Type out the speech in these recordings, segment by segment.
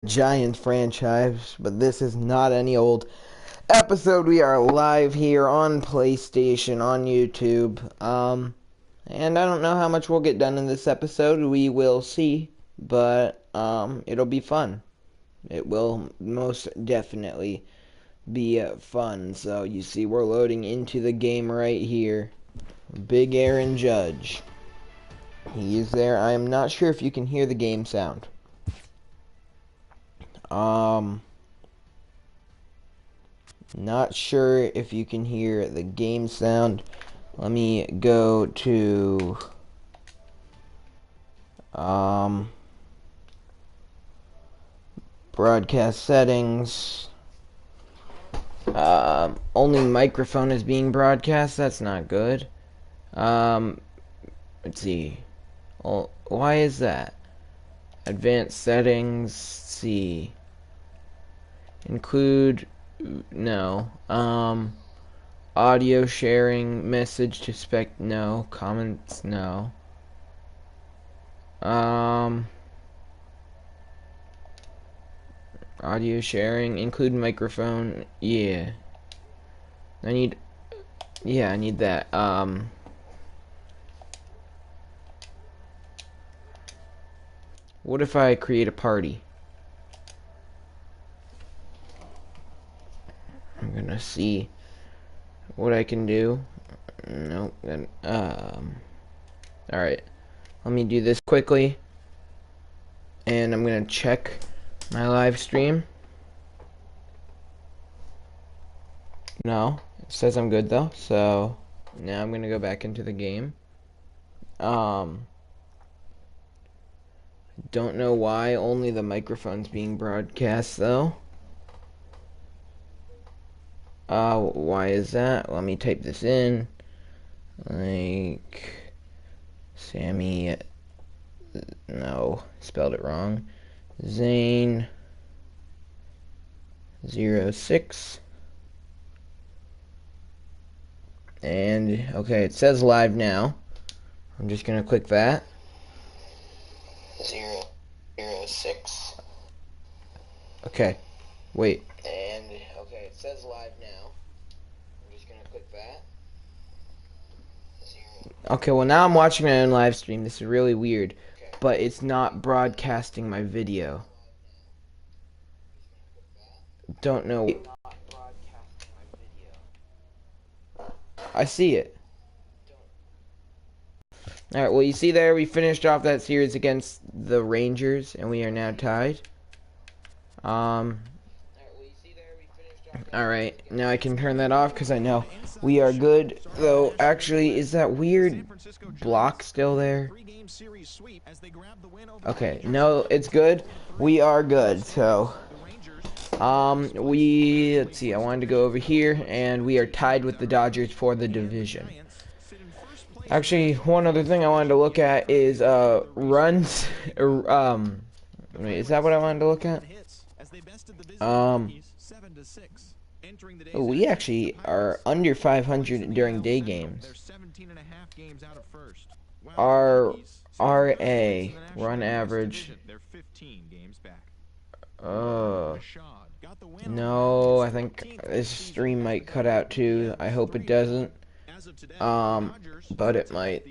Giants franchise, but this is not any old episode. We are live here on PlayStation, on YouTube. And I don't know how much we'll get done in this episode. We will see, but it'll be fun. It will most definitely be fun. So you see, we're loading into the game right here. Big Aaron Judge. He is there. I am not sure if you can hear the game sound. Not sure if you can hear the game sound. Let me go to broadcast settings. Only microphone is being broadcast. That's not good. Let's see. Oh, why is that? Advanced settings. Let's see. Include. No. Audio sharing, message to spec, no. Comments, no. Audio sharing, include microphone, yeah. I need that. What if I create a party? I'm gonna see what I can do. Nope. Alright. Let me do this quickly. And I'm gonna check my live stream. No. It says I'm good though. So now I'm gonna go back into the game. Don't know why only the microphone's being broadcast though. Why is that? Let me type this in. Like, Sammy, no, spelled it wrong. Zane 06. And, okay, it says live now. I'm just gonna click that. 006. Okay, wait. And, okay, it says live now. I'm just gonna click that. Okay, well now I'm watching my own live stream. This is really weird. Okay. But it's not broadcasting my video. Don't know. I see it. Alright, well you see there, we finished off that series against the Rangers, and we are now tied. Alright, now I can turn that off because I know we are good. Though, actually, is that weird block still there? Okay, no, it's good. We are good, so... let's see, I wanted to go over here, and we are tied with the Dodgers for the division. Actually, one other thing I wanted to look at is, runs, wait, is that what I wanted to look at? We actually are under 500 during day games. Our RA, run average. No, I think this stream might cut out too. I hope it doesn't. But it might.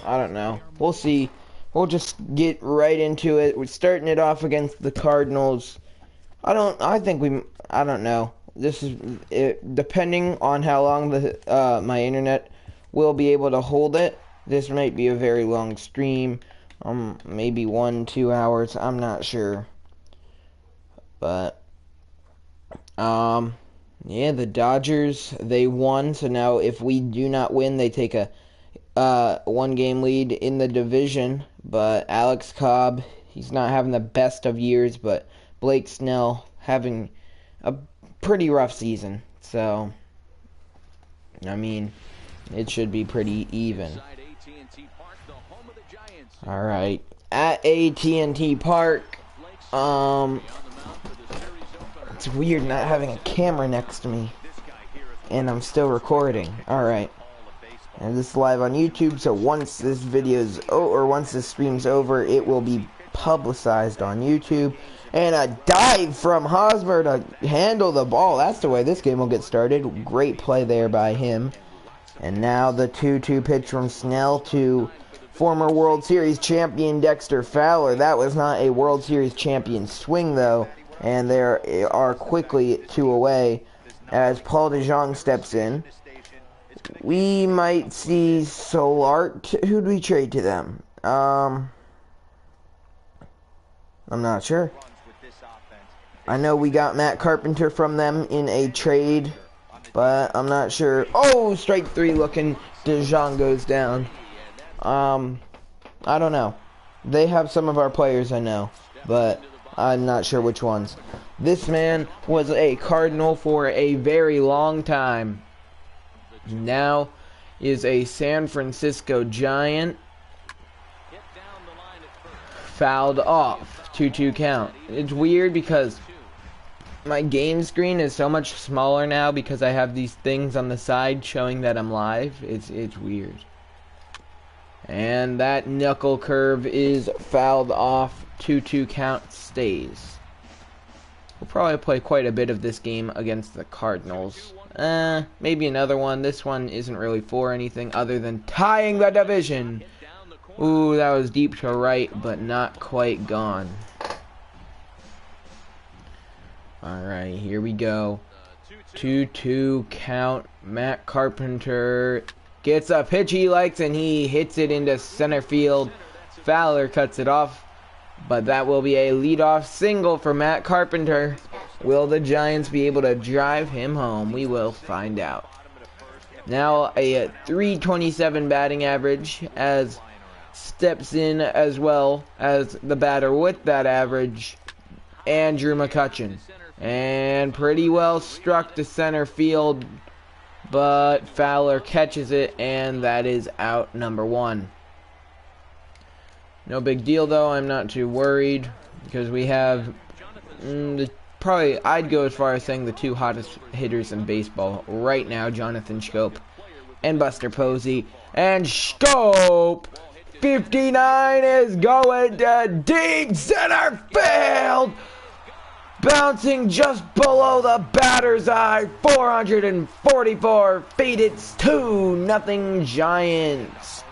I don't know. We'll see. We'll just get right into it. We're starting it off against the Cardinals. I don't know. This is it, depending on how long the my internet will be able to hold it. This might be a very long stream. Maybe 1-2 hours. I'm not sure. But yeah, the Dodgers, they won. So now if we do not win, they take a 1-game lead in the division. But Alex Cobb, he's not having the best of years, but Blake Snell having a pretty rough season. So, I mean, it should be pretty even. Alright, at AT&T Park, it's weird not having a camera next to me, and I'm still recording. Alright, and this is live on YouTube, so once this video's, or once this stream's over, it will be publicized on YouTube. And a dive from Hosmer to handle the ball. That's the way this game will get started. Great play there by him. And now the 2-2 pitch from Snell to former World Series champion Dexter Fowler. That was not a World Series champion swing, though. And there are quickly 2 away as Paul DeJong steps in. We might see Solart. Who'd we trade to them? I'm not sure. I know we got Matt Carpenter from them in a trade, but I'm not sure. Oh, strike 3 looking. DeJong goes down. I don't know. They have some of our players, I know, but I'm not sure which ones. This man was a Cardinal for a very long time. Now is a San Francisco Giant. Fouled off. 2-2 count. It's weird because my game screen is so much smaller now because I have these things on the side showing that I'm live. It's weird. And that knuckle curve is fouled off. 2-2 count stays. We'll probably play quite a bit of this game against the Cardinals. Maybe another one. This one isn't really for anything other than tying the division. Ooh, that was deep to right, but not quite gone. Alright, here we go. 2-2 count. Matt Carpenter gets a pitch he likes, and he hits it into center field. Fowler cuts it off, but that will be a leadoff single for Matt Carpenter. Will the Giants be able to drive him home? We will find out. Now a .327 batting average as steps in as well as the batter with that average, Andrew McCutchen. And pretty well struck to center field, but Fowler catches it, and that is out number 1. No big deal though. I'm not too worried because we have probably, I'd go as far as saying the 2 hottest hitters in baseball right now, Jonathan Schoop and Buster Posey. And Schoop, 59, is going to deep center field, bouncing just below the batter's eye. 444 feet. It's 2-0 Giants.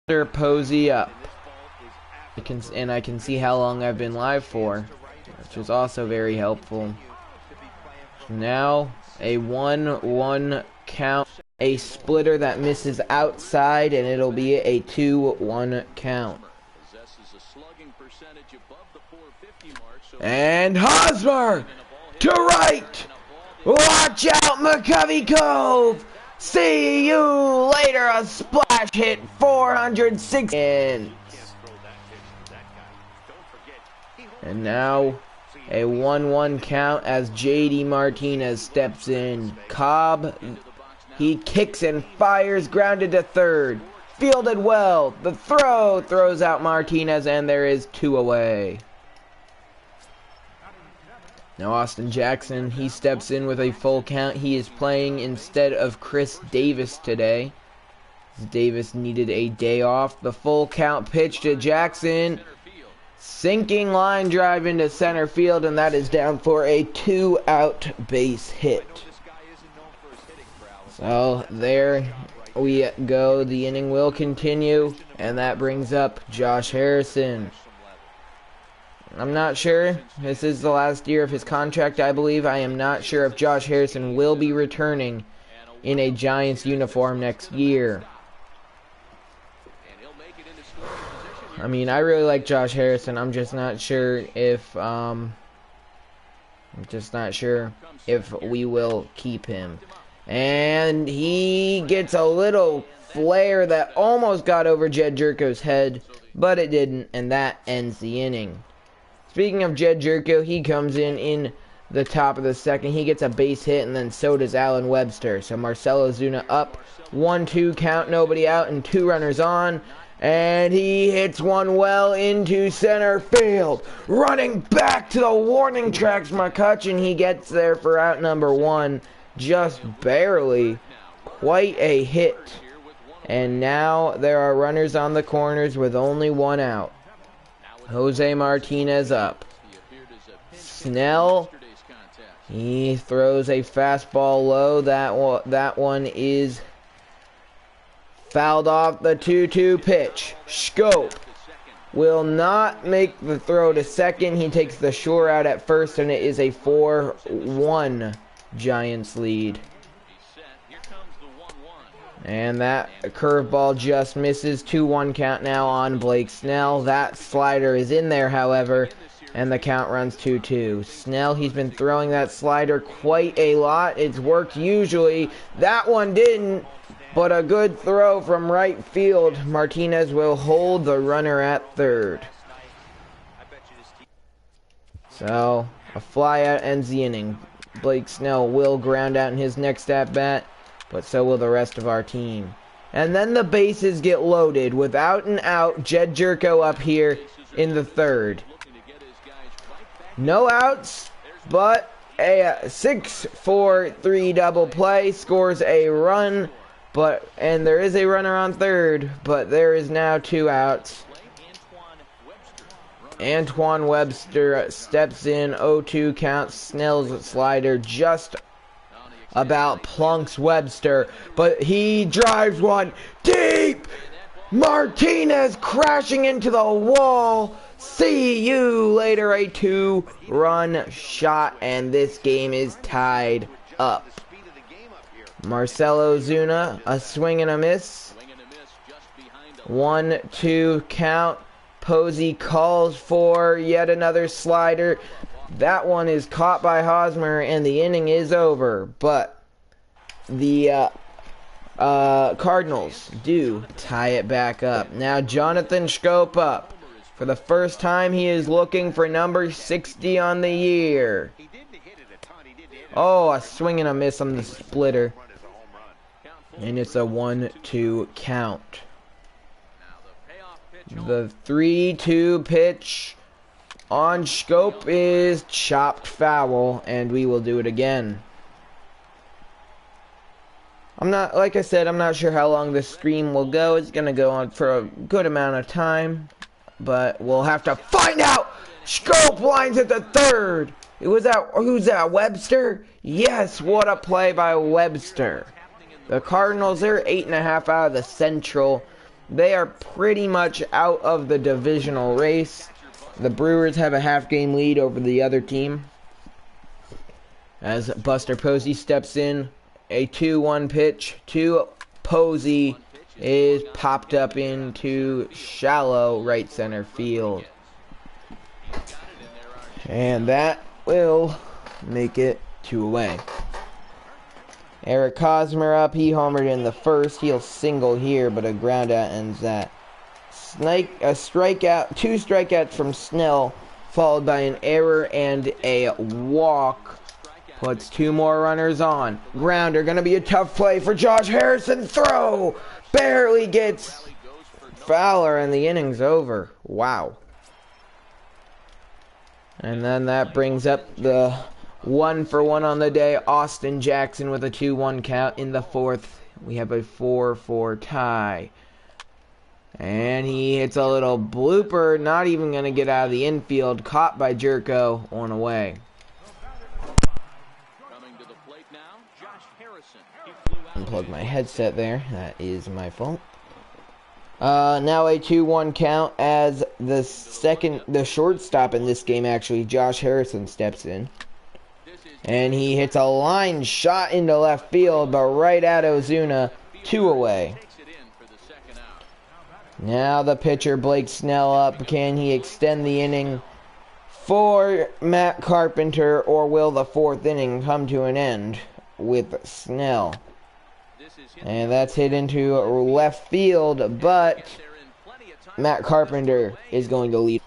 Buster Posey up. I can see how long I've been live for, which is also very helpful. Now a 1-1 count, a splitter that misses outside, and it'll be a 2-1 count. And Hosmer to right. Watch out, McCovey Cove. See you later. A splash hit, 406. And now a 1-1 count as J.D. Martinez steps in. Cobb, he kicks and fires, grounded to third. Fielded well. The throw throws out Martinez, and there is 2 away. Now Austin Jackson, he steps in with a full count. He is playing instead of Chris Davis today. Davis needed a day off. The full count pitch to Jackson. Sinking line drive into center field, and that is down for a 2-out base hit. So there we go. The inning will continue, and that brings up Josh Harrison. I'm not sure. This is the last year of his contract, I believe. I am not sure if Josh Harrison will be returning in a Giants uniform next year. I mean, I really like Josh Harrison. I'm just not sure if we will keep him. And he gets a little flare that almost got over Jed Jerko's head, but it didn't, and that ends the inning. Speaking of Jed Jerko, he comes in the top of the second. He gets a base hit, and then so does Alan Webster. So Marcell Ozuna up, 1-2 count, nobody out, and 2 runners on. And he hits one well into center field. Running back to the warning tracks, McCutchen. He gets there for out number 1. Just barely. Quite a hit. And now there are runners on the corners with only 1 out. Jose Martinez up. Snell, he throws a fastball low. That one is fouled off. The 2-2 pitch. Schoop will not make the throw to second. He takes the shore out at first, and it is a 4-1 Giants lead. And that curveball just misses. 2-1 count now on Blake Snell. That slider is in there, however, and the count runs 2-2. Snell, he's been throwing that slider quite a lot. It's worked usually. That one didn't. But a good throw from right field. Martinez will hold the runner at third. So, a flyout ends the inning. Blake Snell will ground out in his next at-bat, but so will the rest of our team. And then the bases get loaded. Without an out, Jed Jerko up here in the third. No outs, but a 6-4-3 double play scores a run. And there is a runner on third, but there is now 2 outs. Antoine Webster steps in, 0-2 count. Snell's slider just about plunks Webster, but he drives one deep. Martinez crashing into the wall. See you later, a 2-run shot, and this game is tied up. Marcelo Zuna, a swing and a miss. 1-2 count. Posey calls for yet another slider. That one is caught by Hosmer, and the inning is over. But the Cardinals do tie it back up. Now Jonathan Schoop up. For the first time, he is looking for number 60 on the year. Oh, a swing and a miss on the splitter. And it's a 1-2 count. The 3-2 pitch on Schoop is chopped foul, and we will do it again. Like I said, I'm not sure how long this stream will go. It's going to go on for a good amount of time, but we'll have to find out. Schoop lines at the third. Who's that, Webster? Yes, what a play by Webster. The Cardinals, they're 8.5 out of the Central. They are pretty much out of the divisional race. The Brewers have a half-game lead over the other team. As Buster Posey steps in, a 2-1 pitch to Posey is popped up into shallow right center field. And that will make it 2 away. Eric Hosmer up. He homered in the first. He'll single here, but a ground out ends that. A strikeout, 2 strikeouts from Snell, followed by an error and a walk. Puts 2 more runners on. Grounder, gonna be a tough play for Josh Harrison. Throw! Barely gets Fowler, and the inning's over. Wow. And then that brings up the 1-for-1 on the day. Austin Jackson with a 2-1 count in the fourth. We have a 4-4 tie. And he hits a little blooper. Not even going to get out of the infield. Caught by Jerko on away. Unplug my headset there. That is my fault. Now a 2-1 count as the shortstop in this game, actually, Josh Harrison, steps in. And he hits a line shot into left field, but right at Ozuna, 2 away. Now the pitcher, Blake Snell, up. Can he extend the inning for Matt Carpenter, or will the 4th inning come to an end with Snell? And that's hit into left field, but Matt Carpenter is going to lead.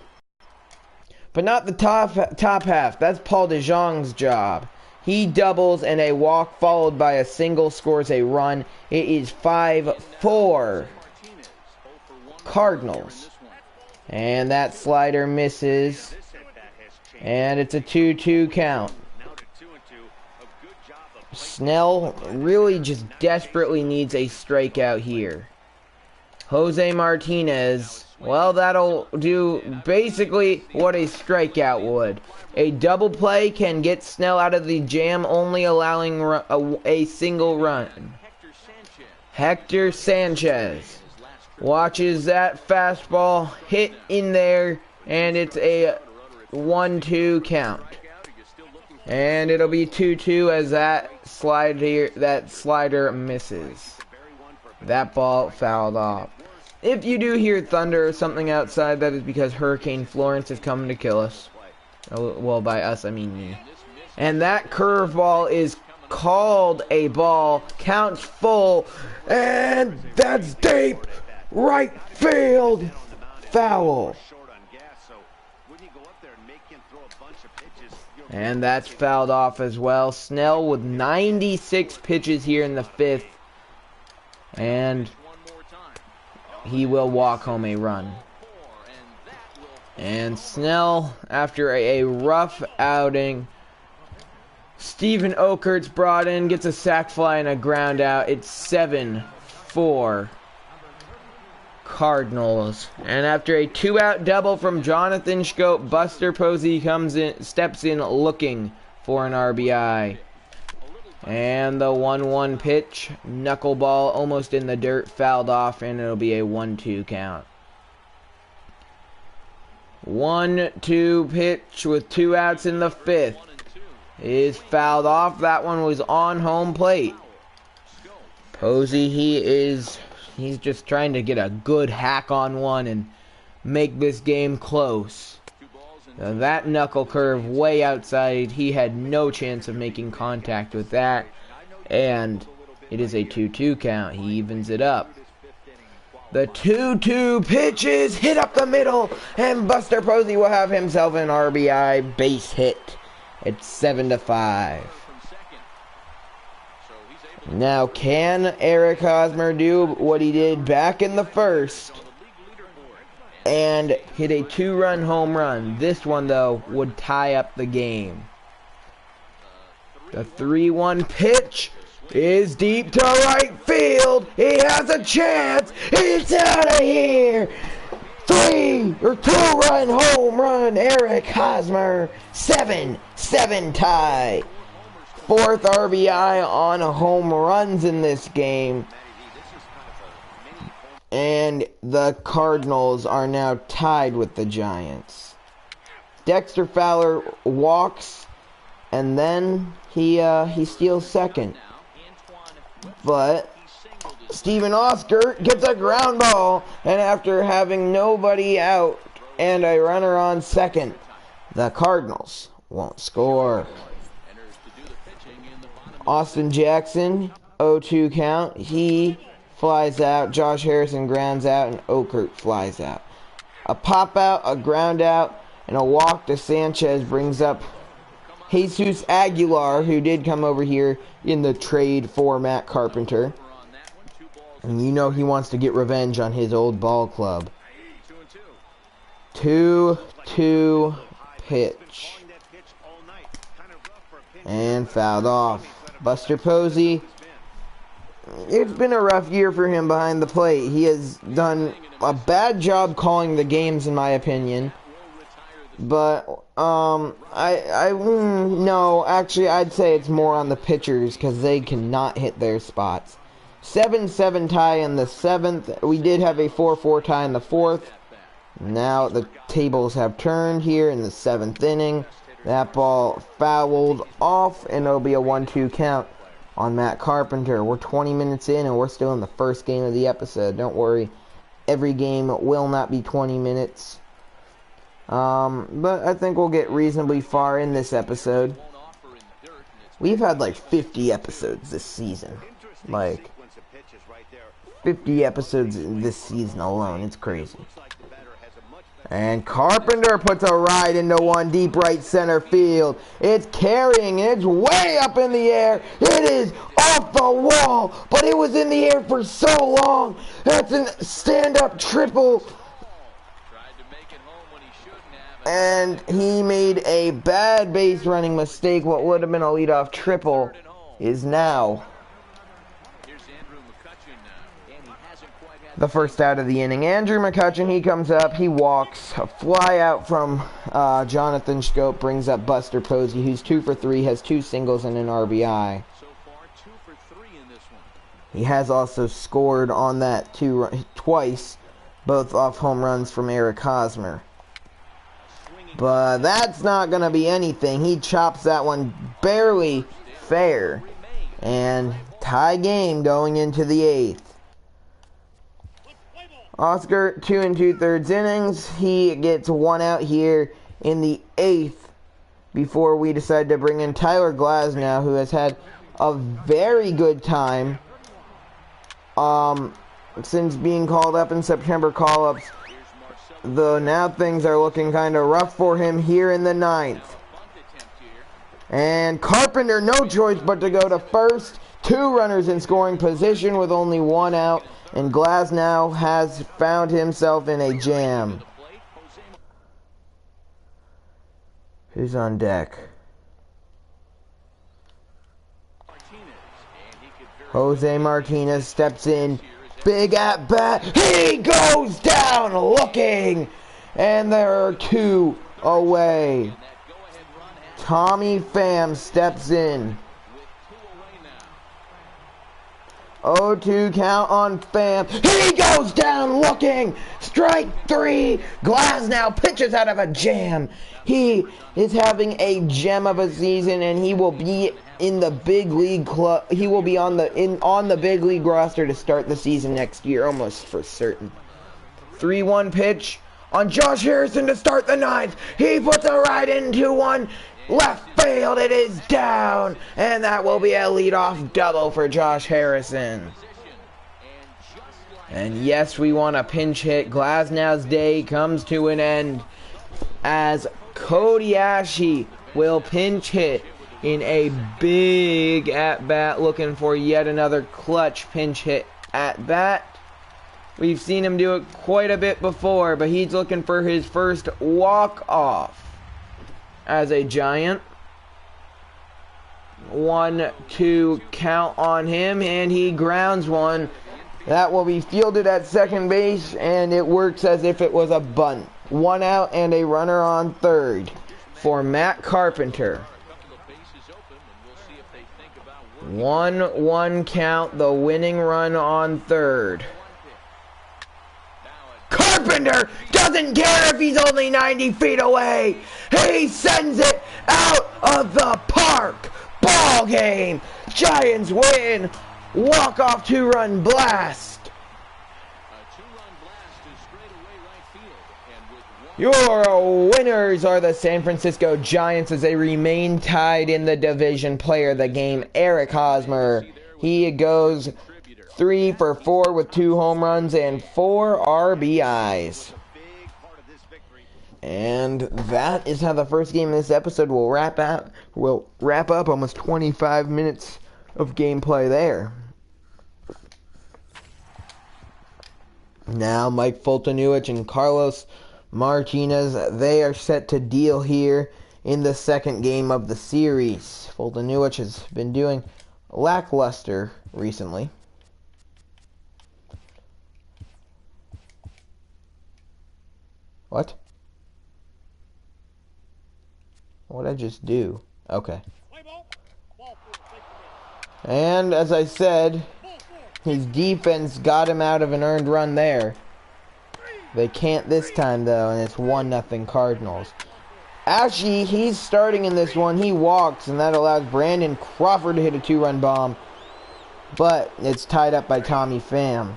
But not the top half. That's Paul DeJong's job. He doubles, and a walk followed by a single scores a run. It is 5-4 Cardinals. And that slider misses. And it's a 2-2 count. Snell really just desperately needs a strikeout here. Jose Martinez. Well, that'll do basically what a strikeout would. A double play can get Snell out of the jam, only allowing a single run. Hector Sanchez watches that fastball hit in there, and it's a 1-2 count. And it'll be 2-2 as that slider misses. That ball fouled off. If you do hear thunder or something outside, that is because Hurricane Florence is coming to kill us. Well, by us, I mean me. And that curveball is called a ball. Counts full. And that's deep. Right field. Foul. And that's fouled off as well. Snell with 96 pitches here in the 5th. And he will walk home a run. And Snell, after a rough outing, Steven Okert's brought in, gets a sac fly and a ground out. It's 7-4 Cardinals. And after a 2-out double from Jonathan Schoop, Buster Posey steps in looking for an RBI. And the 1-1 pitch, knuckleball almost in the dirt, fouled off, and it'll be a 1-2 count. 1-2 pitch with 2 outs in the 5th is fouled off. That one was on home plate. Posey, he's just trying to get a good hack on one and make this game close. Now that knuckle curve way outside, he had no chance of making contact with that, and it is a 2-2 count. He evens it up. The 2-2 pitches hit up the middle, and Buster Posey will have himself an RBI base hit. It's 7-5. Now, can Eric Hosmer do what he did back in the 1st and hit a 2-run home run? This one, though, would tie up the game. The 3-1 pitch is deep to right field. He has a chance. It's out of here. 2-run home run. Eric Hosmer. 7-7 tie. 4th RBI on home runs in this game. And the Cardinals are now tied with the Giants. Dexter Fowler walks, and then he steals second. But Steven Oscar gets a ground ball, and after having nobody out and a runner on second, the Cardinals won't score. Austin Jackson, 0-2 count. He flies out. Josh Harrison grounds out, and Okert flies out. A pop out, a ground out, and a walk to Sanchez brings up Jesus Aguilar, who did come over here in the trade for Matt Carpenter. And you know he wants to get revenge on his old ball club. 2-2 pitch. And fouled off. Buster Posey, it's been a rough year for him behind the plate. He has done a bad job calling the games, in my opinion. But, no, actually, I'd say it's more on the pitchers because they cannot hit their spots. 7-7 tie in the 7th. We did have a 4-4 tie in the 4th. Now the tables have turned here in the 7th inning. That ball fouled off, and it'll be a 1-2 count on Matt Carpenter. We're 20 minutes in, and we're still in the first game of the episode. Don't worry. Every game will not be 20 minutes. But I think we'll get reasonably far in this episode. We've had like 50 episodes this season. Like, 50 episodes this season alone. It's crazy. And Carpenter puts a ride into one deep right center field. It's carrying, and it's way up in the air. It is off the wall, but it was in the air for so long. That's a stand-up triple. And he made a bad base running mistake. What would have been a leadoff triple is now the first out of the inning. Andrew McCutchen, he comes up, he walks, a fly out from Jonathan Schoop brings up Buster Posey, who's 2 for 3, has 2 singles and an RBI. So far, 2 for 3 in this one. He has also scored on that twice, both off home runs from Eric Hosmer. But that's not going to be anything. He chops that one barely fair. And tie game going into the 8th. Oscar, 2 2/3 innings. He gets 1 out here in the 8th before we decide to bring in Tyler Glasnow, who has had a very good time since being called up in September call-ups. Though now things are looking kind of rough for him here in the 9th. And Carpenter, no choice but to go to first. 2 runners in scoring position with only 1 out. And Glasnow has found himself in a jam. Who's on deck? Jose Martinez steps in. Big at bat. He goes down looking. And there are 2 away. Tommy Pham steps in. 0-2 count on Pham. He goes down looking. Strike 3. Glasnow pitches out of a jam. He is having a gem of a season, and he will be in the big league club. He will be on the big league roster to start the season next year, almost for certain. 3-1 pitch on Josh Harrison to start the 9th. He puts a right into one. Left field, it is down, and that will be a leadoff double for Josh Harrison. And yes, we want a pinch hit. Glasnow's day comes to an end as Cody Ashe will pinch hit in a big at-bat, looking for yet another clutch pinch hit at-bat. We've seen him do it quite a bit before, but he's looking for his first walk-off as a Giant. 1-2 count on him, and he grounds one. That will be fielded at second base, and it works as if it was a bunt. 1 out and a runner on third for Matt Carpenter. 1-1 count, the winning run on third. Carpenter doesn't care if he's only 90 feet away. He sends it out of the park. Ball game. Giants win. Walk-off 2-run blast. Your winners are the San Francisco Giants as they remain tied in the division. Player of the game, Eric Hosmer. He goes 3 for 4 with 2 home runs and 4 RBIs. And that is how the first game of this episode will wrap up. We'll wrap up almost 25 minutes of gameplay there. Now Mike Fultonewicz and Carlos Martinez, they are set to deal here in the second game of the series. Fultonewicz has been doing lackluster recently. What? What'd I just do? Okay. And as I said, his defense got him out of an earned run there. They can't this time though, and it's 1-0 Cardinals. Ashe, he's starting in this one. He walks, and that allows Brandon Crawford to hit a 2-run bomb. But it's tied up by Tommy Pham.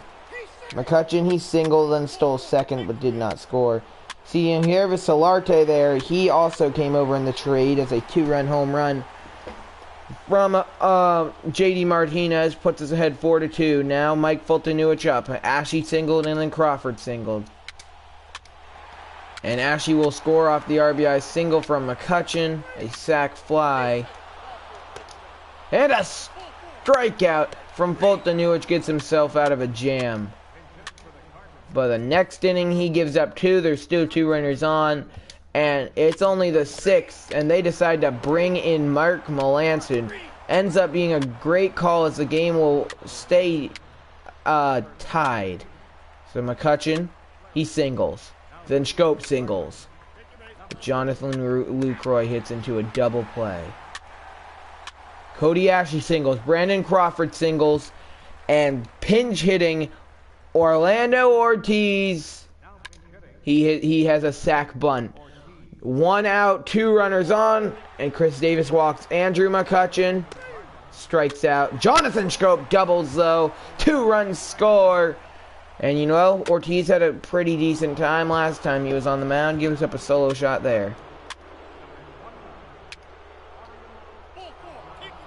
McCutchen, he singled and stole second, but did not score. See, and here with Solarte there, he also came over in the trade as a 2-run home run from J.D. Martinez, puts us ahead 4-2. Now Mike Fultonewicz up. Ashe singled and then Crawford singled. And Ashe will score off the RBI single from McCutchen, a sac fly. And a strikeout from Fultonewicz gets himself out of a jam. But the next inning he gives up 2. There's still 2 runners on. And it's only the 6th. And they decide to bring in Mark Melancon. Ends up being a great call as the game will stay tied So McCutchen, he singles. Then Schoop singles. But Jonathan Lucroy hits into a double play. Cody Ashley singles. Brandon Crawford singles. And pinch hitting Orlando Ortiz. He has a sac bunt. 1 out, 2 runners on. And Chris Davis walks. Andrew McCutchen strikes out. Jonathan Schoop doubles though. 2 runs score. And you know, Ortiz had a pretty decent time last time he was on the mound. Gives up a solo shot there.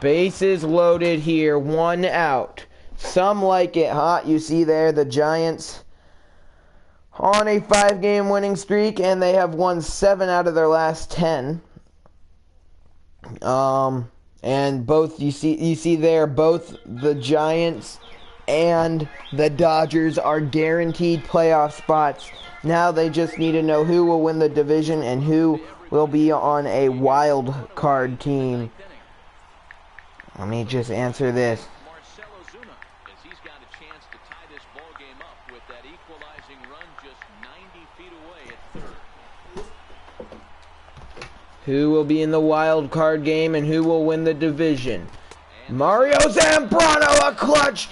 Bases loaded here. 1 out. Some like it hot. You see there the Giants on a 5-game winning streak, and they have won 7 out of their last 10. And both you see there, both the Giants and the Dodgers are guaranteed playoff spots. Now they just need to know who will win the division and who will be on a wild card team. Let me just answer this. Who will be in the wild card game and who will win the division? Mario Zambrano, a clutch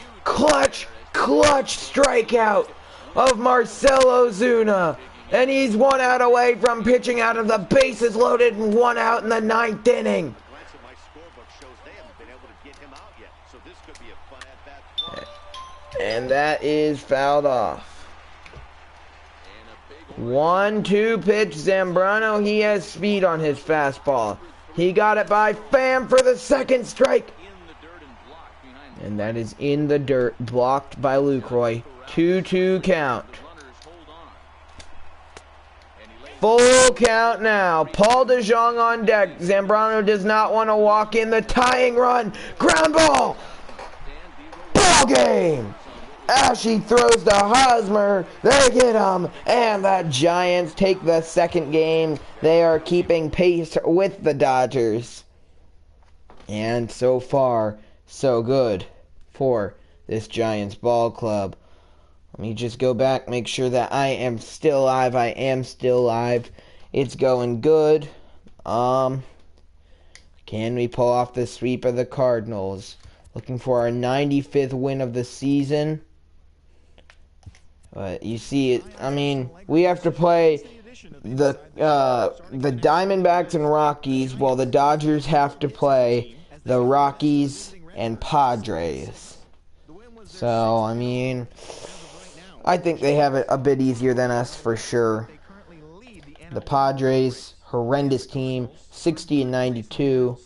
strikeout of Marcell Ozuna. And he's 1 out away from pitching out of the bases loaded and 1 out in the 9th inning. And that is fouled off. 1-2 pitch Zambrano. He has speed on his fastball. He got it by Pham for the 2nd strike. And that is in the dirt, blocked by Lucroy. 2-2 count. Full count now. Paul DeJong on deck. Zambrano does not want to walk in the tying run. Ground ball. Ball game. Ashley throws to Hosmer. They get him. And the Giants take the 2nd game. They are keeping pace with the Dodgers. And so far, so good for this Giants ball club. Let me just go back, make sure that I am still live. I am still live. It's going good. Can we pull off the sweep of the Cardinals? Looking for our 95th win of the season. But you see it. I mean, we have to play the Diamondbacks and Rockies, while the Dodgers have to play the Rockies and Padres. So, I mean, I think they have it a bit easier than us for sure. The Padres, horrendous team, 60-92.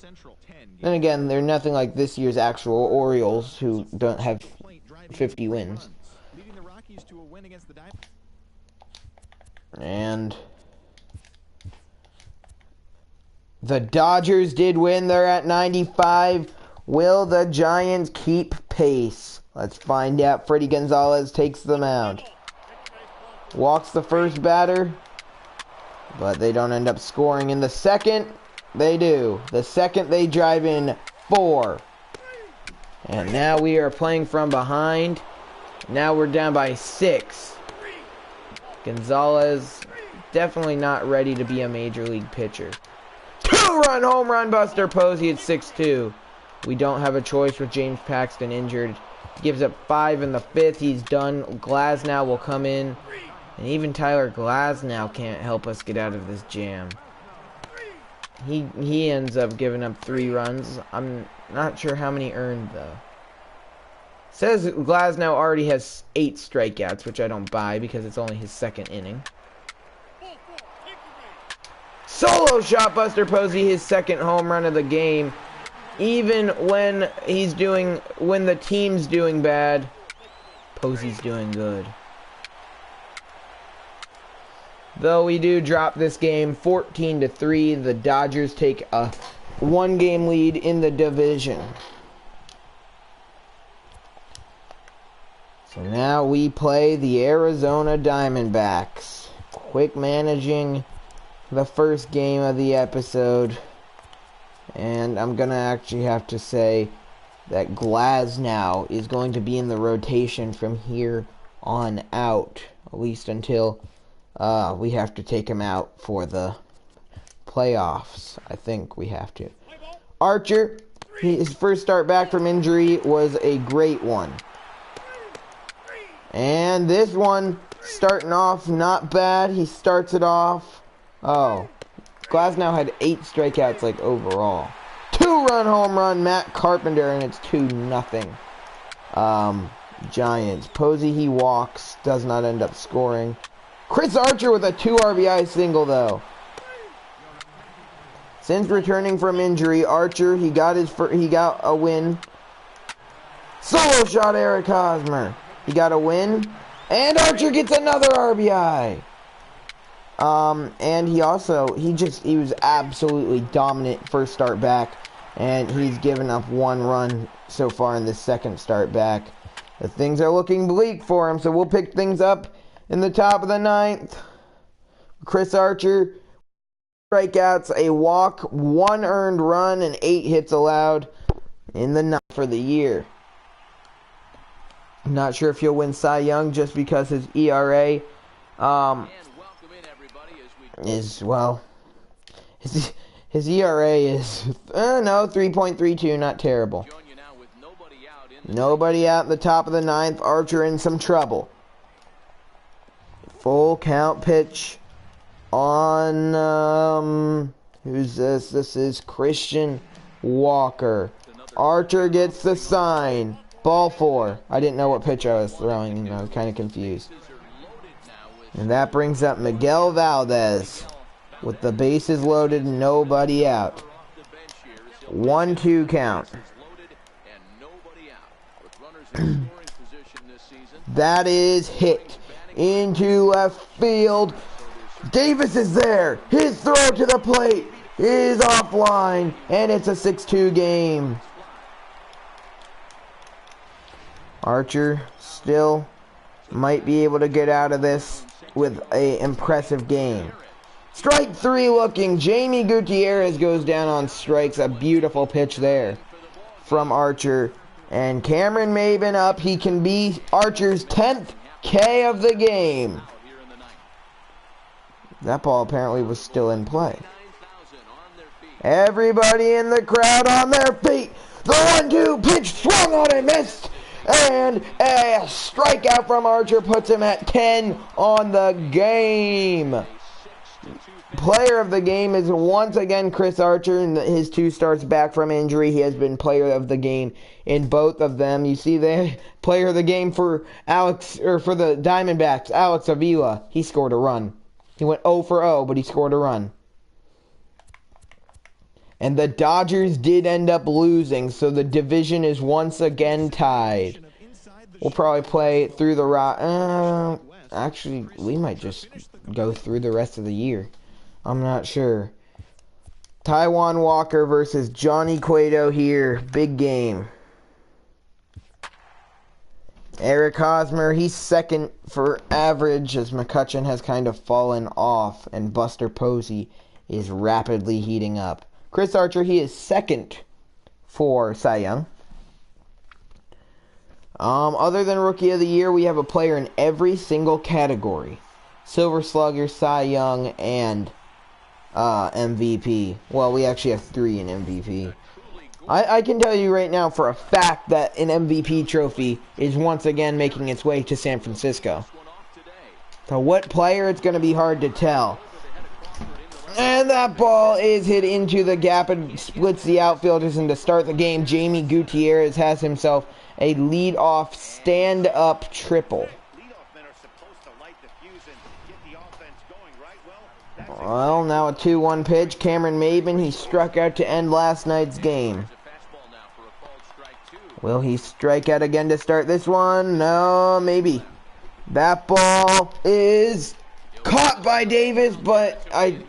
Then again, they're nothing like this year's actual Orioles, who don't have 50 wins. And the Dodgers did win. They're at 95. Will the Giants keep pace? Let's find out. Freddie Gonzalez takes the mound. Walks the first batter, but they don't end up scoring. In the 2nd, they do. The 2nd, they drive in 4. And now we are playing from behind. Now we're down by 6. Gonzalez, definitely not ready to be a major league pitcher. 2-run home run Buster Posey at 6-2. We don't have a choice with James Paxton injured. Gives up 5 in the 5th. He's done. Glasnow will come in. And even Tyler Glasnow can't help us get out of this jam. He ends up giving up 3 runs. I'm not sure how many earned, though. Says Glasnow already has 8 strikeouts, which I don't buy because it's only his 2nd inning. Solo shot Buster Posey, his 2nd home run of the game. Even when the team's doing bad, Posey's doing good. Though we do drop this game 14-3, the Dodgers take a 1-game lead in the division. So now we play the Arizona Diamondbacks. Quick managing the first game of the episode. And I'm going to actually have to say that Glasnow is going to be in the rotation from here on out, at least until we have to take him out for the playoffs. I think we have to. Archer, his first start back from injury was a great one. And this one, starting off not bad. He starts it off. Oh, Glasnow had 8 strikeouts like overall. 2-run home run, Matt Carpenter, and it's 2-0. Giants. Posey, he walks, does not end up scoring. Chris Archer with a 2 RBI single though. Since returning from injury, Archer, he got a win. Solo shot, Eric Hosmer. He got a win, and Archer gets another RBI. And he was absolutely dominant first start back, and he's given up 1 run so far in this second start back. The things are looking bleak for him, so we'll pick things up in the top of the 9th. Chris Archer, strikeouts, a walk, 1 earned run, and 8 hits allowed in the 9th for the year. I'm not sure if he'll win Cy Young just because his ERA is, well, his ERA is, no, 3.32, not terrible. Nobody out in the top of the 9th. Archer in some trouble. Full count pitch on, who's this? This is Christian Walker. Archer gets the sign. Ball 4. I didn't know what pitch I was throwing, and I was kind of confused. And that brings up Miguel Valdez with the bases loaded, nobody out. 1-2 count. That is hit into left field. Davis is there. His throw to the plate is offline, and it's a 6-2 game. Archer still might be able to get out of this with an impressive game. Strike 3 looking. Jamie Gutierrez goes down on strikes. A beautiful pitch there from Archer. And Cameron Maben up. He can be Archer's 10th K of the game. That ball apparently was still in play. Everybody in the crowd on their feet. The 1-2 pitch swung on and missed. And a strikeout from Archer puts him at 10 on the game. Player of the game is once again Chris Archer. In his 2 starts back from injury, he has been player of the game in both of them. You see the player of the game for for the Diamondbacks, Alex Avila. He scored a run. He went 0 for 0, but he scored a run. And the Dodgers did end up losing, so the division is once again tied. We'll probably play through the actually, we might just go through the rest of the year. I'm not sure. Taijuan Walker versus Johnny Cueto here. Big game. Eric Hosmer, he's second for average as McCutchen has kind of fallen off, and Buster Posey is rapidly heating up. Chris Archer, he is second for Cy Young. Other than Rookie of the Year, we have a player in every single category. Silver Slugger, Cy Young, and MVP. Well, we actually have 3 in MVP. I can tell you right now for a fact that an MVP trophy is once again making its way to San Francisco. So what player, it's going to be hard to tell. And that ball is hit into the gap and splits the outfielders. And to start the game, Jamie Gutierrez has himself a lead-off stand-up triple. Well, now a 2-1 pitch. Cameron Maben, he struck out to end last night's game. Will he strike out again to start this one? No, maybe. That ball is caught by Davis, but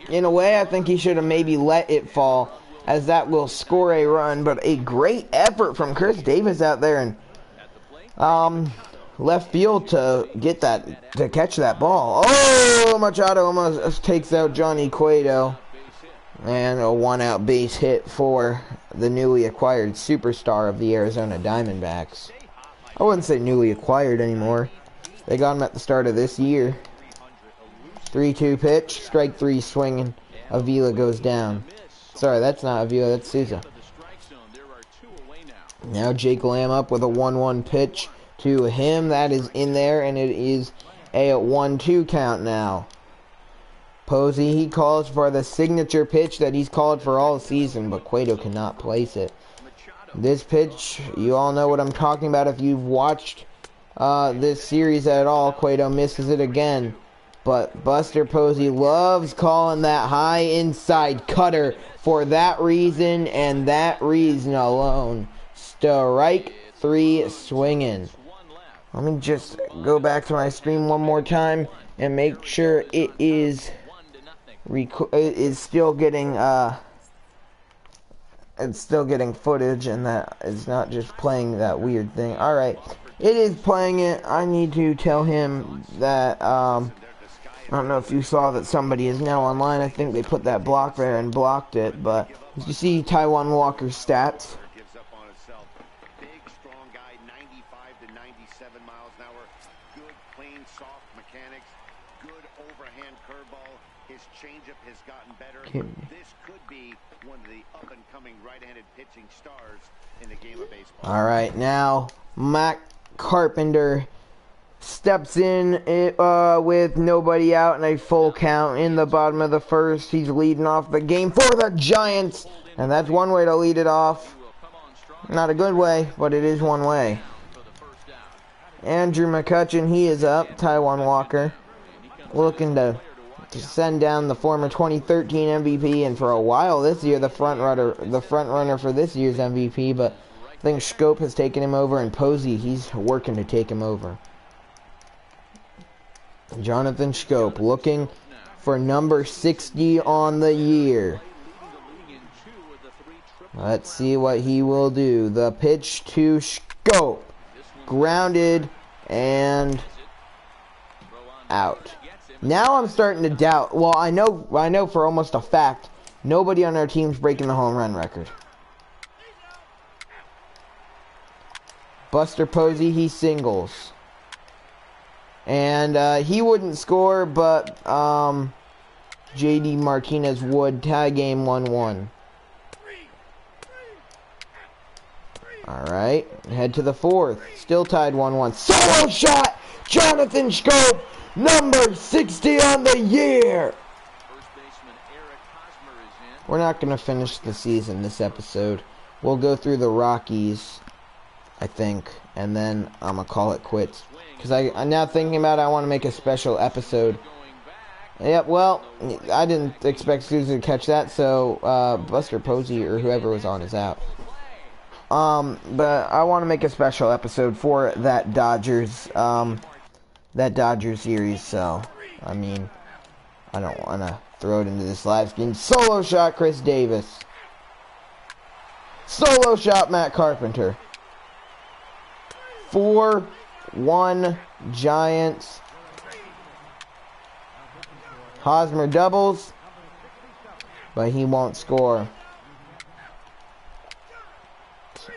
in a way, I think he should have maybe let it fall, as that will score a run. But a great effort from Chris Davis out there in left field to get that, to catch that ball. Oh, Machado almost takes out Johnny Cueto. And a 1-out base hit for the newly acquired superstar of the Arizona Diamondbacks. I wouldn't say newly acquired anymore. They got him at the start of this year. 3-2 pitch, strike 3 swinging. Avila goes down. Sorry, that's not Avila, that's Souza. Now Jake Lamb up with a 1-1 pitch to him. That is in there, and it is a 1-2 count now. Posey, he calls for the signature pitch that he's called for all season, but Cueto cannot place it. This pitch, you all know what I'm talking about if you've watched this series at all. Cueto misses it again. But Buster Posey loves calling that high inside cutter for that reason and that reason alone. Strike 3 swinging. Let me just go back to my stream one more time and make sure it is still getting it's still getting footage and that it's not just playing that weird thing. Alright, it is playing it. I need to tell him that I don't know if you saw that somebody is now online. I think they put that block there and blocked it, but you see Taijuan Walker's stats. Big, strong guy, 95 to 97 miles an hour. Good, clean, soft mechanics. Good overhand curveball. His changeup has gotten better. This could be one of the up-and-coming right-handed pitching stars in the game of baseball. All right, now Matt Carpenter steps in with nobody out and a full count in the bottom of the first. He's leading off the game for the Giants, and that's one way to lead it off. Not a good way, but it is one way. Andrew McCutchen, he is up. Taijuan Walker looking to send down the former 2013 MVP, and for a while this year the front runner for this year's MVP, but I think Schoop has taken him over, and Posey, he's working to take him over. Jonathan Schoop looking for number 60 on the year. Let's see what he will do. The pitch to Schoop. Grounded and out. Now I'm starting to doubt. Well, I know for almost a fact nobody on our team's breaking the home run record. Buster Posey, he singles. And he wouldn't score, but JD Martinez would. Tie game 1-1. Alright, head to the fourth. Still tied 1-1. Solo shot! Jonathan Schoop, number 60 on the year! We're not going to finish the season this episode. We'll go through the Rockies, I think, and then I'm going to call it quits. Because I'm now thinking about it, I want to make a special episode. Yep, well, I didn't expect Susan to catch that, so Buster Posey or whoever was on is out. But I want to make a special episode for that Dodgers series, so, I mean, I don't want to throw it into this live stream. Solo shot, Chris Davis. Solo shot, Matt Carpenter. 4-1 Giants. Hosmer doubles, but he won't score.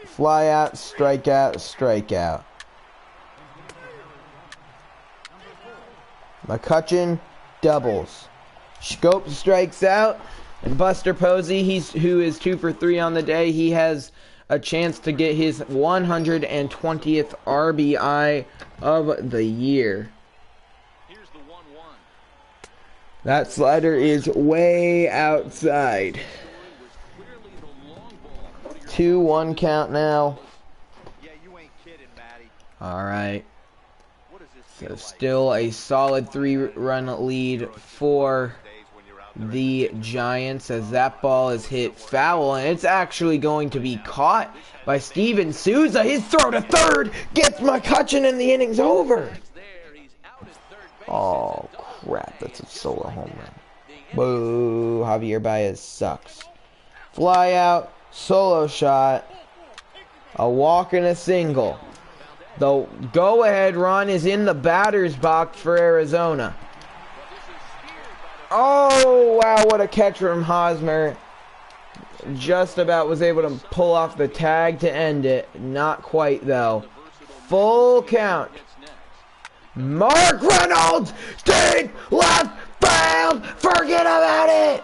Fly out, strikeout, strikeout. McCutchen doubles. Schoop strikes out, and Buster Posey, who is 2 for 3 on the day, he has a chance to get his 120th RBI of the year. Here's the 1-1. That slider is way outside. 2-1 count now. Yeah, you ain't kidding, Matty. Alright. What does this So feel like? still a solid 3-run lead for the Giants as that ball is hit foul, and it's actually going to be caught by Steven Souza. His throw to third gets McCutchen and the inning's over. Oh crap, that's a solo home run. Boo, Javier Baez sucks. Fly out, solo shot, a walk and a single. The go-ahead run is in the batter's box for Arizona. Oh, wow, what a catch from Hosmer. Just about was able to pull off the tag to end it. Not quite, though. Full count. Mark Reynolds, deep left field. Forget about it.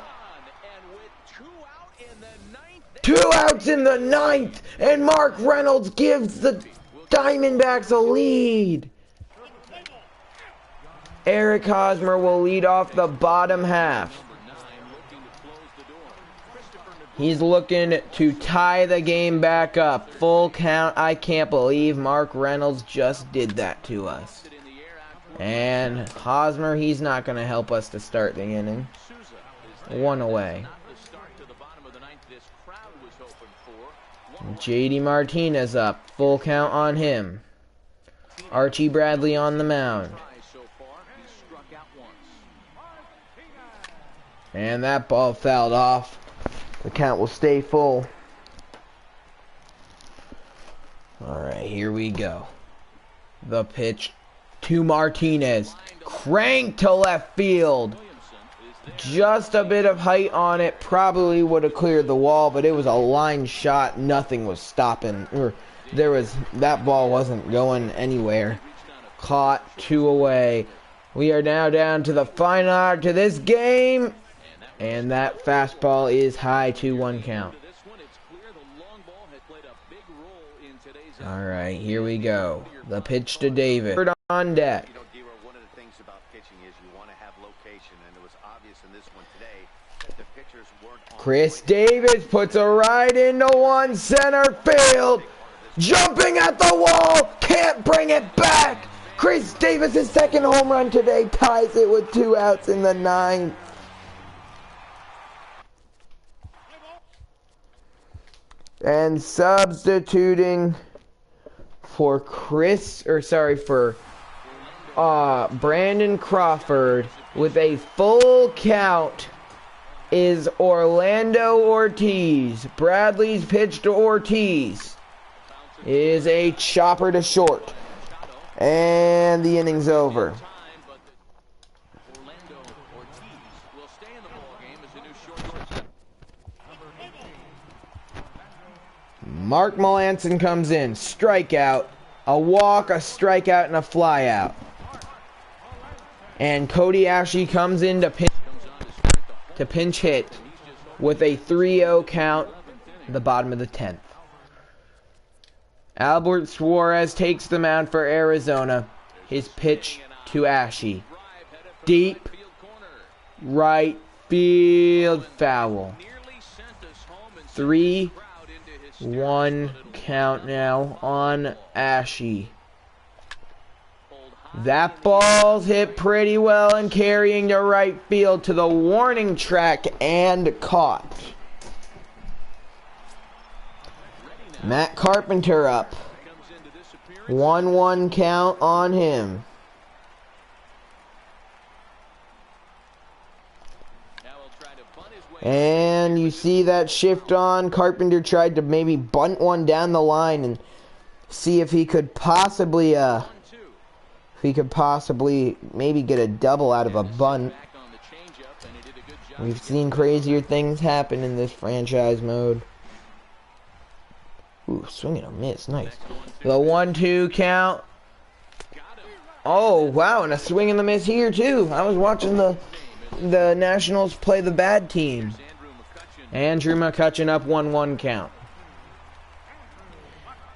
And with 2 out in the 9th, 2 outs in the 9th, and Mark Reynolds gives the Diamondbacks a lead. Eric Hosmer will lead off the bottom half. He's looking to tie the game back up. Full count. I can't believe Mark Reynolds just did that to us. And Hosmer, he's not going to help us to start the inning. 1 away. JD Martinez up. Full count on him. Archie Bradley on the mound. And that ball fouled off. The count will stay full. Alright, here we go. The pitch to Martinez. Crank to left field. Just a bit of height on it. Probably would have cleared the wall, but it was a line shot. Nothing was stopping. That ball wasn't going anywhere. Caught, 2 away. We are now down to the final hour to this game. And that fastball is high, 2-1 count. Alright, here we go. The pitch to David. On deck. One of the things about pitching is you want to have location, and it was obvious in this one today that the pitchers weren't on. Chris Davis puts a ride into one center field. Jumping at the wall. Can't bring it back. Chris Davis' second home run today ties it with 2 outs in the 9th. And substituting for Brandon Crawford with a full count is Orlando Ortiz. Bradley's pitch to Ortiz is a chopper to short. And the inning's over. Mark Melancon comes in. Strikeout. A walk, a strikeout, and a flyout. And Cody Ashley comes in to pinch hit with a 3-0 count at the bottom of the 10th. Albert Suarez takes the mound for Arizona. His pitch to Ashley. Deep right field foul. 3-1 count now on Ashley. That ball's hit pretty well and carrying to right field to the warning track and caught. Matt Carpenter up. 1-1 count on him. And you see that shift on. Carpenter tried to maybe bunt one down the line and see if he could possibly maybe get a double out of a bunt. We've seen crazier things happen in this franchise mode. Ooh, swing and a miss. Nice. The 1-2 count. Oh, wow, and a swing and a miss here, too. I was watching the Nationals play the bad team. Andrew McCutchen up 1-1 count.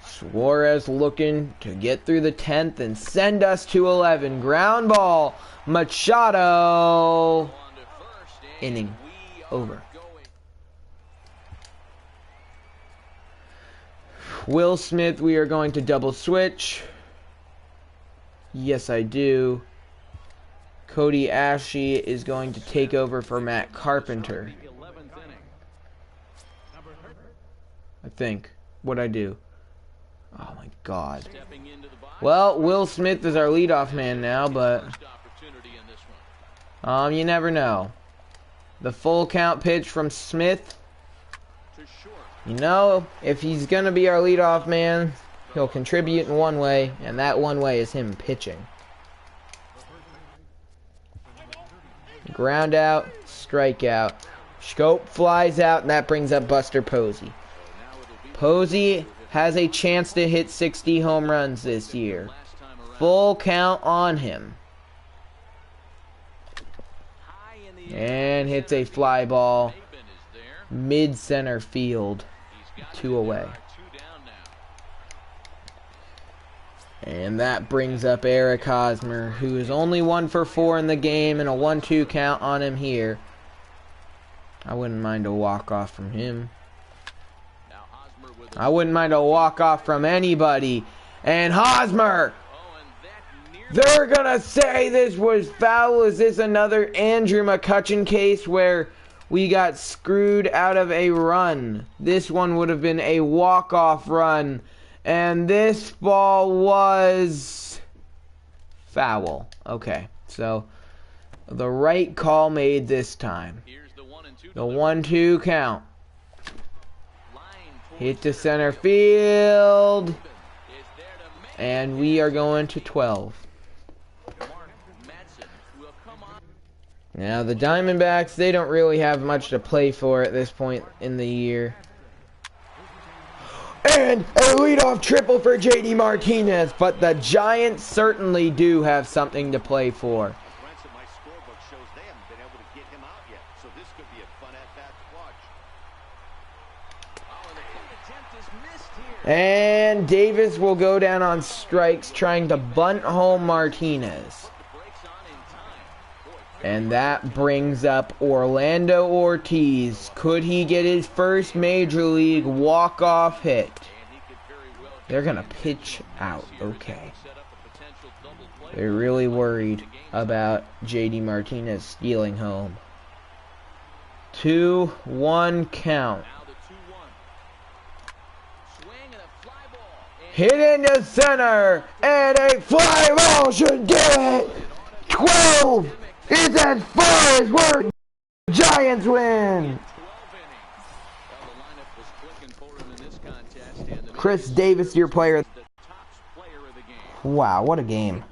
Suarez looking to get through the 10th and send us to 11. Ground ball. Machado. Inning over. Will Smith, we are going to double switch. Yes, I do. Cody Ashley is going to take over for Matt Carpenter. I think. What'd I do? Oh my God. Well, Will Smith is our leadoff man now, but you never know. The full count pitch from Smith. You know, if he's gonna be our leadoff man, he'll contribute in one way, and that one way is him pitching. Ground out, strikeout. Schoop flies out, and that brings up Buster Posey. Posey has a chance to hit 60 home runs this year. Full count on him. And hits a fly ball. Mid-center field. 2 away. And that brings up Eric Hosmer, who is only 1 for 4 in the game, and a 1-2 count on him here. I wouldn't mind a walk-off from him. I wouldn't mind a walk-off from anybody. And Hosmer! They're gonna say this was foul. Is this another Andrew McCutchen case where we got screwed out of a run? This one would have been a walk-off run. And this ball was foul. Okay, so the right call made this time. The 1-2 count. Hit to center field. And we are going to 12. Now the Diamondbacks, they don't really have much to play for at this point in the year. And a leadoff triple for JD Martinez, but the Giants certainly do have something to play for. My scorebook shows they haven't been able to get him out yet, so this could be a fun at-bat to watch. And Davis will go down on strikes trying to bunt home Martinez. And that brings up Orlando Ortiz. Could he get his first Major League walk-off hit? They're going to pitch out. Okay. They're really worried about JD Martinez stealing home. 2-1 count. Hit into center. And a fly ball should get it. 12. It's as far as we're. Giants win. Chris Davis, your player. Wow, what a game.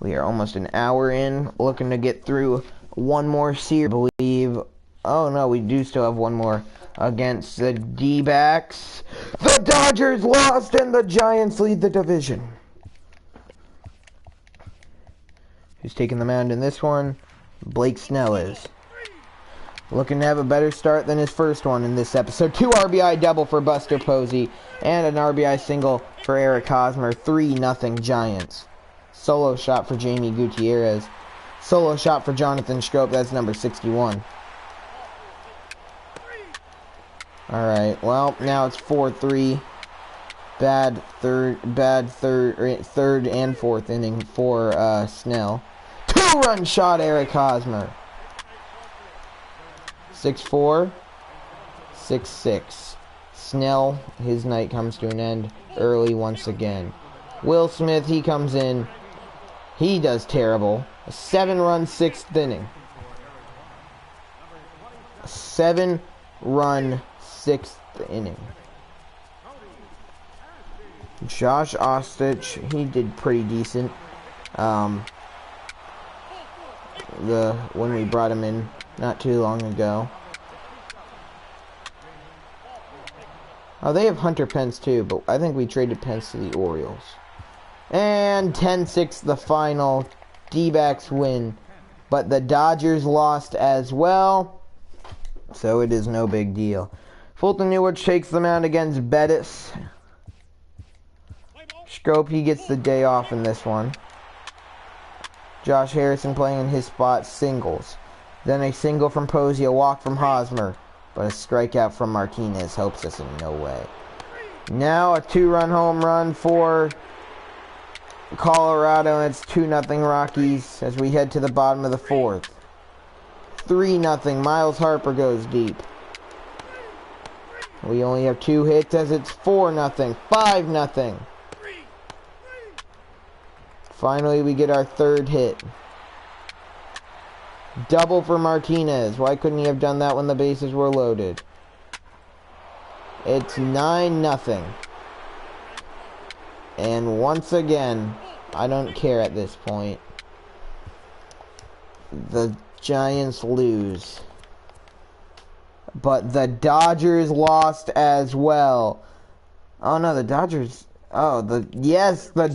We are almost an hour in, looking to get through one more series, I believe. Oh no, we do still have one more against the D-backs. The Dodgers lost and the Giants lead the division. Who's taking the mound in this one? Blake Snell is. Looking to have a better start than his first one in this episode. 2 RBI double for Buster Posey and an RBI single for Eric Hosmer. 3-0 Giants. Solo shot for Jamie Gutierrez. Solo shot for Jonathan Schoop. That's number 61. Alright, well, now it's 4-3. Third and fourth inning for Snell. 2-run shot, Eric Hosmer. 6-4, 6-6. Snell, his night comes to an end early once again. Will Smith, he comes in. He does terrible. A 7-run 6th inning. A 7-run 6th inning. Josh Ostich, he did pretty decent. When we brought him in not too long ago. Oh, they have Hunter Pence too, but I think we traded Pence to the Orioles. And 10-6 the final. D-backs win. But the Dodgers lost as well. So it is no big deal. Fulton Newart takes the mound against Bettis. Schoop, he gets the day off in this one. Josh Harrison playing in his spot, singles. Then a single from Posey, a walk from Hosmer. But a strikeout from Martinez helps us in no way. Now a 2-run home run for Colorado, and it's 2-0 Rockies as we head to the bottom of the 4th. 3-0, Miles Harper goes deep. We only have 2 hits as it's 4-0, 5-0. Finally, we get our 3rd hit. Double for Martinez. Why couldn't he have done that when the bases were loaded? It's 9-0. And once again, I don't care at this point. The Giants lose. But the Dodgers lost as well. Oh no, the Dodgers Oh, the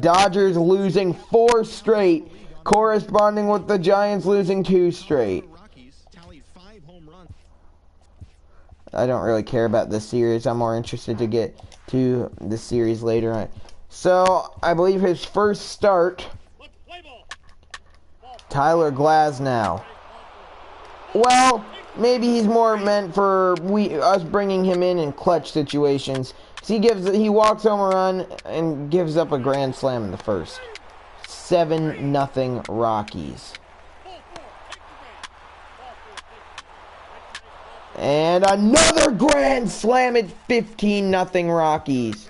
Dodgers losing 4 straight, corresponding with the Giants losing 2 straight. I don't really care about this series. I'm more interested to get to the series later on. So, I believe his first start, Tyler Glasnow. Well, maybe he's more meant for us bringing him in clutch situations. He walks home a run and gives up a grand slam in the first. 7-0 Rockies. And another grand slam at 15-0 Rockies.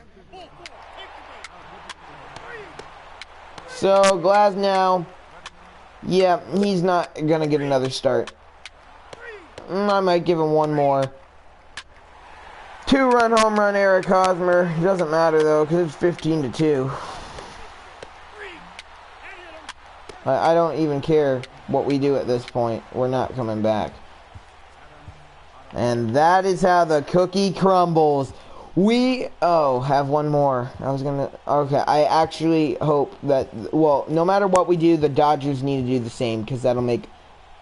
So Glasnow, yeah, he's not gonna get another start. I might give him one more. 2-run home run, Eric Hosmer. Doesn't matter though, because it's 15-2. I don't even care what we do at this point. We're not coming back. And that is how the cookie crumbles. Have one more. Okay, I actually hope that, well, no matter what we do, the Dodgers need to do the same, because that'll make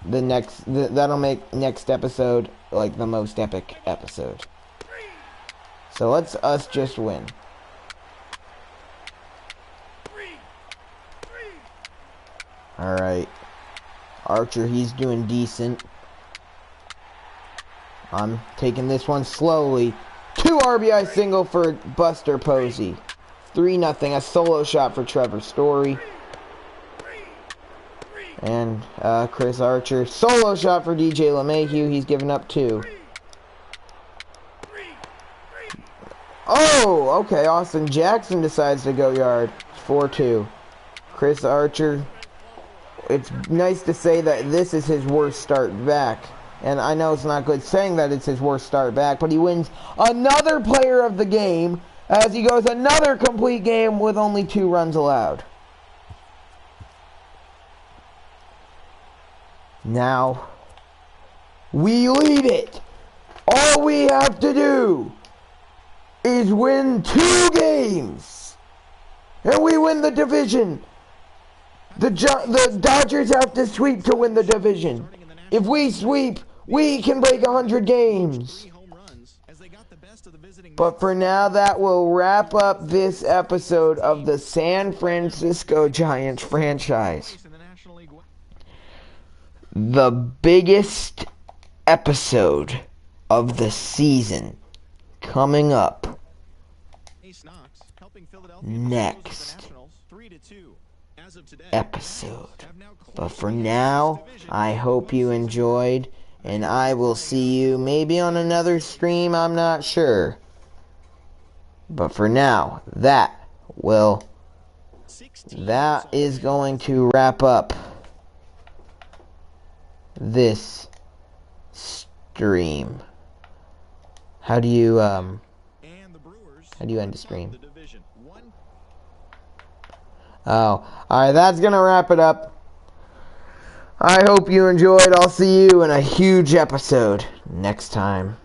next episode like the most epic episode. So let's us just win. Alright. Archer, he's doing decent. I'm taking this one slowly. 2 RBI single for Buster Posey. 3-0. A solo shot for Trevor Story. And Chris Archer. Solo shot for DJ LeMahieu. He's given up 2. Oh, okay. Austin Jackson decides to go yard. 4-2. Chris Archer. It's nice to say that this is his worst start back. And I know it's not good saying that it's his worst start back, but he wins another player of the game as he goes another complete game with only 2 runs allowed. Now, we lead it. All we have to do is win 2 games, and we win the division. The Dodgers have to sweep to win the division. If we sweep, we can break 100 games. But for now, that will wrap up this episode of the San Francisco Giants franchise. The biggest episode of the season coming up next episode. But for now, I hope you enjoyed, and I will see you maybe on another stream, I'm not sure. But for now, that is going to wrap up this stream. How do you end the stream? Oh, alright, that's gonna wrap it up. I hope you enjoyed. I'll see you in a huge episode next time.